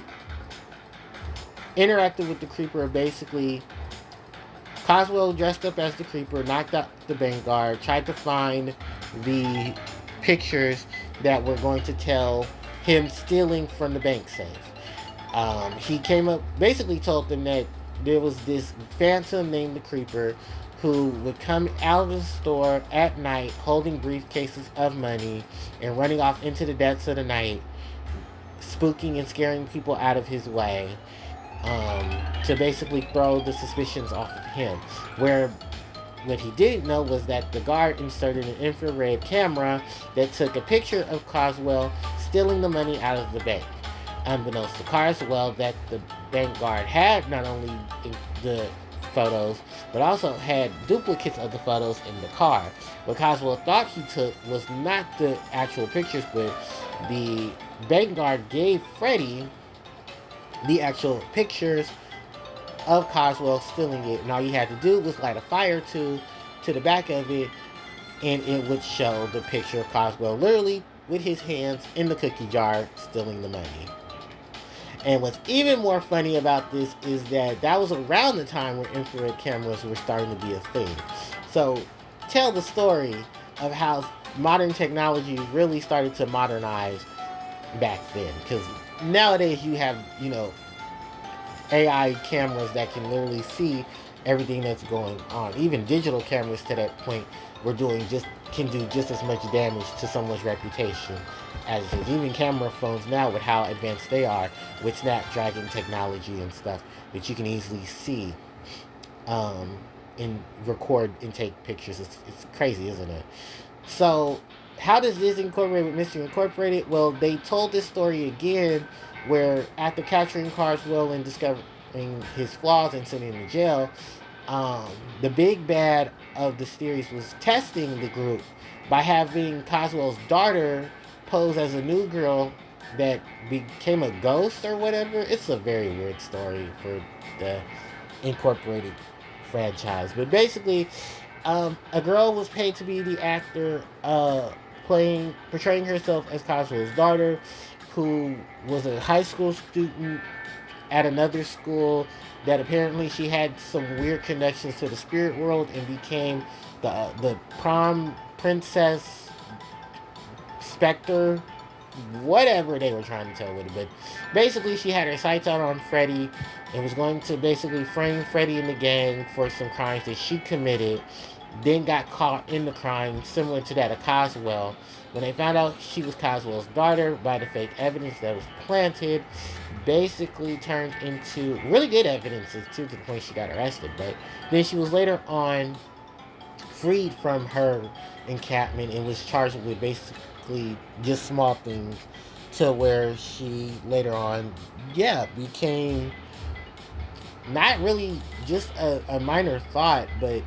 interacted with the Creeper. Basically, Coswell dressed up as the Creeper, knocked out the bank guard, tried to find the pictures that were going to tell him stealing from the bank safe. He came up, basically told them that there was this phantom named the Creeper who would come out of the store at night holding briefcases of money and running off into the depths of the night, spooking and scaring people out of his way, to basically throw the suspicions off of him. Where what he didn't know was that the guard inserted an infrared camera that took a picture of Carswell stealing the money out of the bank. Unbeknownst to Carswell, that the bank guard had not only the photos, but also had duplicates of the photos in the car. What Carswell thought he took was not the actual pictures, but the bank guard gave Freddy the actual pictures of Carswell stealing it, and all you had to do was light a fire to the back of it, and it would show the picture of Carswell literally with his hands in the cookie jar stealing the money. And what's even more funny about this is that was around the time where infrared cameras were starting to be a thing. So tell the story of how modern technology really started to modernize back then, because nowadays you have, AI cameras that can literally see everything that's going on. Even digital cameras to that point can do just as much damage to someone's reputation as it is. Even camera phones now, with how advanced they are with Snapdragon technology and stuff, that you can easily see and record and take pictures. It's crazy, isn't it? So how does this incorporate with Mystery Incorporated? Well, they told this story again where after capturing Carswell and discovering his flaws and sending him to jail, the big bad of the series was testing the group by having Carswell's daughter pose as a new girl that became a ghost or whatever. It's a very weird story for the Incorporated franchise. But basically, a girl was paid to be the actor portraying herself as Carswell's daughter, who was a high school student at another school that apparently she had some weird connections to the spirit world and became the prom princess specter, whatever they were trying to tell with it. But basically she had her sights out on Freddy and was going to basically frame Freddy and the gang for some crimes that she committed, then got caught in the crime similar to that of Carswell, when they found out she was Caswell's daughter by the fake evidence that was planted, basically turned into really good evidence to the point she got arrested. But then she was later on freed from her encampment and was charged with basically just small things, to where she later on, became not really just a minor thought, but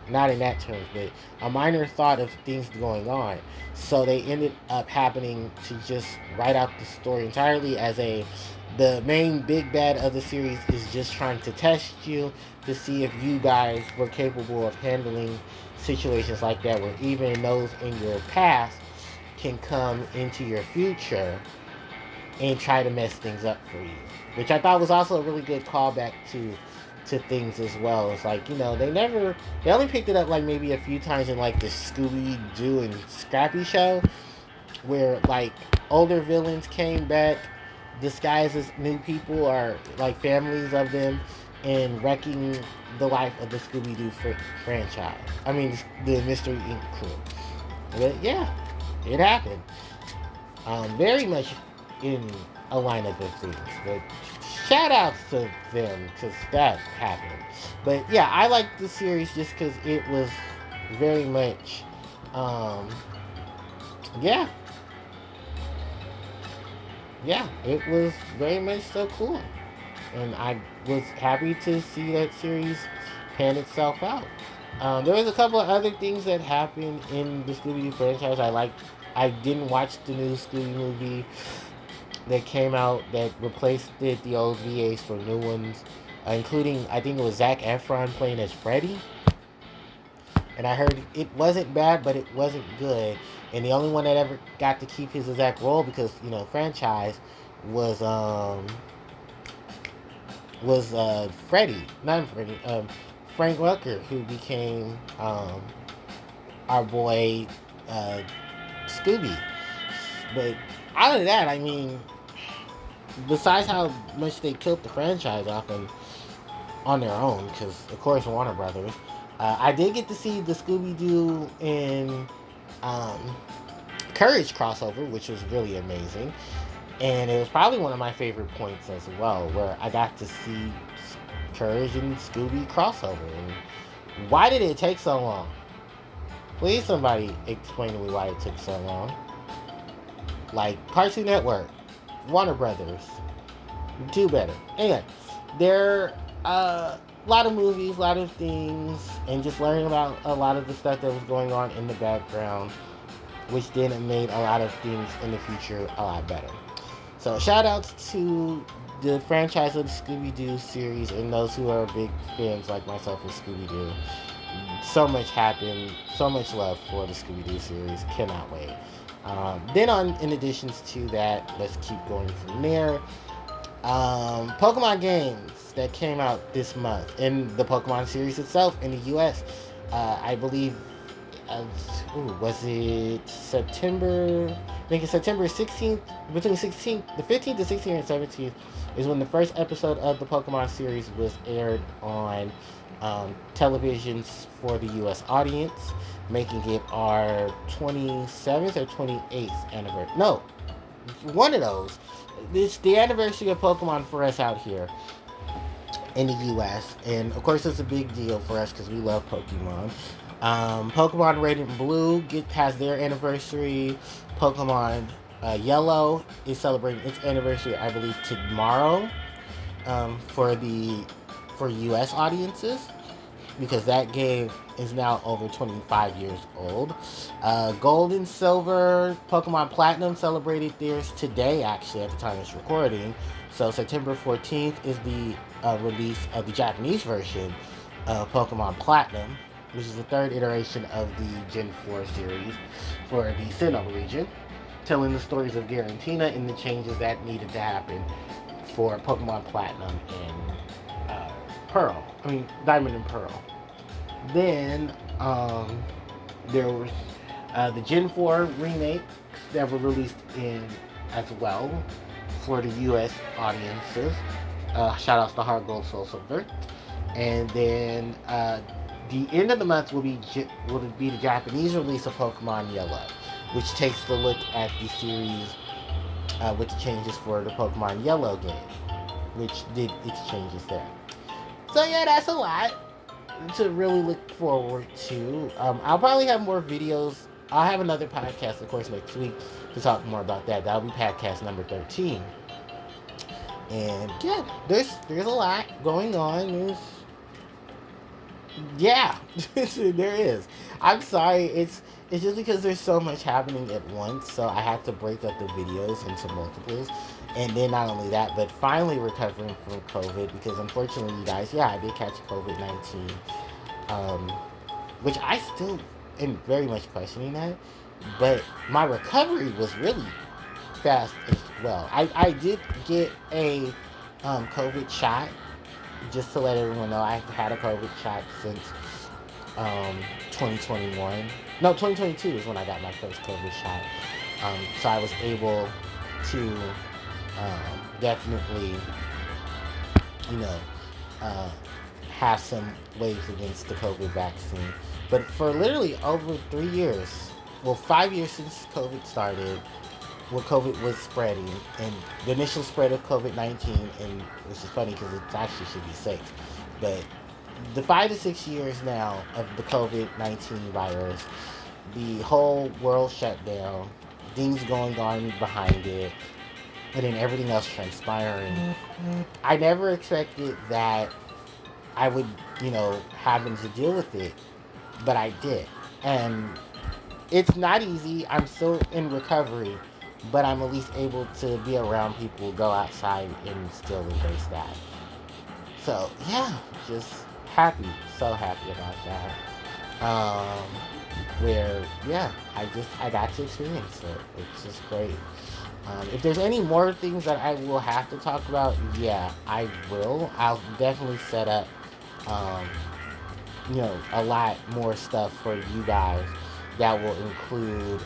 not in that terms, but a minor thought of things going on. So they ended up happening to just write out the story entirely as the main big bad of the series is just trying to test you to see if you guys were capable of handling situations like that, where even those in your past can come into your future and try to mess things up for you. Which I thought was also a really good callback to things as well. It's like, they only picked it up like maybe a few times in like the Scooby Doo and Scrappy show, where like older villains came back disguised as new people or like families of them, and wrecking the life of the Scooby Doo franchise. I mean, the Mystery Inc. crew. But yeah, it happened. Very much in a lineup of things, but shout outs to them because that happened. But yeah, I like the series just because it was very much, yeah, it was very much so cool, and I was happy to see that series pan itself out. There was a couple of other things that happened in the Scooby-Doo franchise. I didn't watch the new Scooby movie that came out that replaced the old VAs for new ones, including, I think it was Zac Efron playing as Freddy. And I heard it wasn't bad, but it wasn't good. And the only one that ever got to keep his exact role, because franchise, was Freddy, not Freddy, Frank Welker, who became our boy Scooby. But other than that, I mean, besides how much they killed the franchise off on their own, because of course Warner Brothers, I did get to see the Scooby-Doo and Courage crossover, which was really amazing, and it was probably one of my favorite points as well, where I got to see Courage and Scooby crossover. And why did it take so long? Please, somebody explain to me why it took so long. Like Cartoon Network, Warner Brothers, do better. Anyway, there a lot of movies, a lot of things, and just learning about a lot of the stuff that was going on in the background, which then made a lot of things in the future a lot better. So shout outs to the franchise of the Scooby-Doo series and those who are big fans like myself of Scooby-Doo. So much happened, so much love for the Scooby-Doo series. Cannot wait. In addition to that, let's keep going from there. Pokemon games that came out this month in the Pokemon series itself in the US. I believe, was it September? I think it's September 16th, between the 15th, the 16th, and 17th is when the first episode of the Pokemon series was aired on televisions for the US audience, making it our 27th or 28th anniversary. No, one of those. It's the anniversary of Pokemon for us out here in the US, and of course it's a big deal for us because we love Pokemon. Pokemon Red and Blue has their anniversary. Pokemon Yellow is celebrating its anniversary, I believe, tomorrow, for US audiences, because that game is now over 25 years old. Gold and Silver, Pokemon Platinum celebrated theirs today, actually, at the time of this recording. So September 14th is the release of the Japanese version of Pokemon Platinum, which is the third iteration of the Gen 4 series for the Sinnoh region, telling the stories of Giratina and the changes that needed to happen for Pokemon Platinum and Diamond and Pearl. Then there was the Gen 4 remakes that were released in as well for the US audiences. Shout outs to Heart Gold, Soul Silver. And then the end of the month will be the Japanese release of Pokemon Yellow. which takes a look at the series with the changes for the Pokemon Yellow game, which did its changes there. So yeah, that's a lot to really look forward to. I'll probably have more videos. I'll have another podcast, of course, next week to talk more about that. That'll be podcast number 13. And yeah, there's a lot going on. Yeah, there is. I'm sorry. It's just because there's so much happening at once, so I had to break up the videos into multiples. And then not only that, but finally recovering from COVID because unfortunately, you guys, yeah, I did catch COVID-19, um, which I still am very much questioning that. But my recovery was really fast as well. I did get a COVID shot just to let everyone know I've had a COVID shot since 2021. No, 2022 is when I got my first COVID shot. So I was able to definitely, you know, uh, have some waves against the COVID vaccine. But for literally over 3 years, well, 5 years since COVID started, where COVID was spreading, and the initial spread of COVID-19, and which is funny because it actually should be 6, but the 5 to 6 years now of the COVID-19 virus, the whole world shut down, things going on behind it, and then everything else transpiring. I never expected that I would, having to deal with it, but I did. And it's not easy. I'm still in recovery, but I'm at least able to be around people, go outside, and still embrace that. So yeah, just happy, so happy about that. Um, where yeah, I got to experience it. It's just great. If there's any more things that I will have to talk about, yeah, I will. I'll definitely set up, um, a lot more stuff for you guys that will include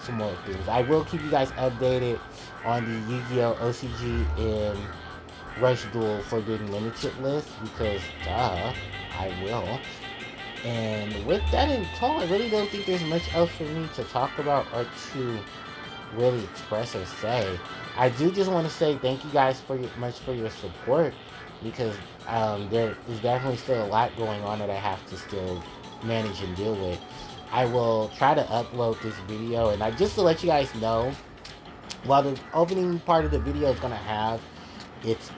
some more things. I will keep you guys updated on the Yu-Gi-Oh! OCG and Rush Duel Forbidden Limited list because, duh, I will. And with that in tow, I really don't think there's much else for me to talk about or to really express or say. I do just want to say thank you guys much for your support because there is definitely still a lot going on that I have to still manage and deal with. I will try to upload this video, and just to let you guys know, while the opening part of the video is gonna have its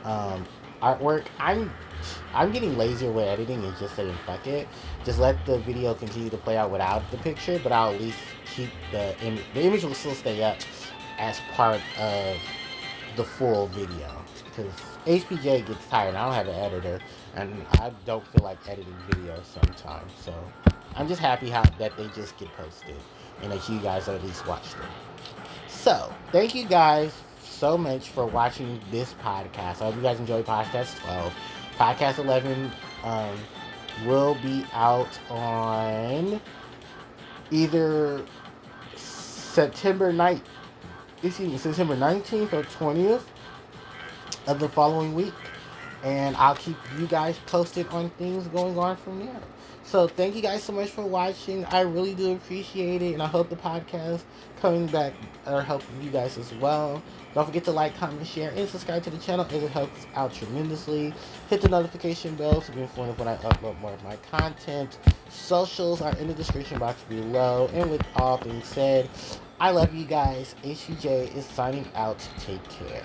artwork, I'm getting lazier with editing and just saying fuck it. Just let the video continue to play out without the picture, but I'll at least keep the image. The image will still stay up as part of the full video because HPJ gets tired. I don't have an editor, and I don't feel like editing videos sometimes. So I'm just happy that they just get posted and that you guys at least watch them. So thank you guys so much for watching this podcast. I hope you guys enjoy podcast 12. Podcast 11 will be out on either September 19th or 20th of the following week. And I'll keep you guys posted on things going on from there. So thank you guys so much for watching. I really do appreciate it. And I hope the podcast coming back are helping you guys as well. Don't forget to like, comment, share, and subscribe to the channel as it helps out tremendously. Hit the notification bell to be informed of when I upload more of my content. Socials are in the description box below. And with all things said, I love you guys. HPJ is signing out. Take care.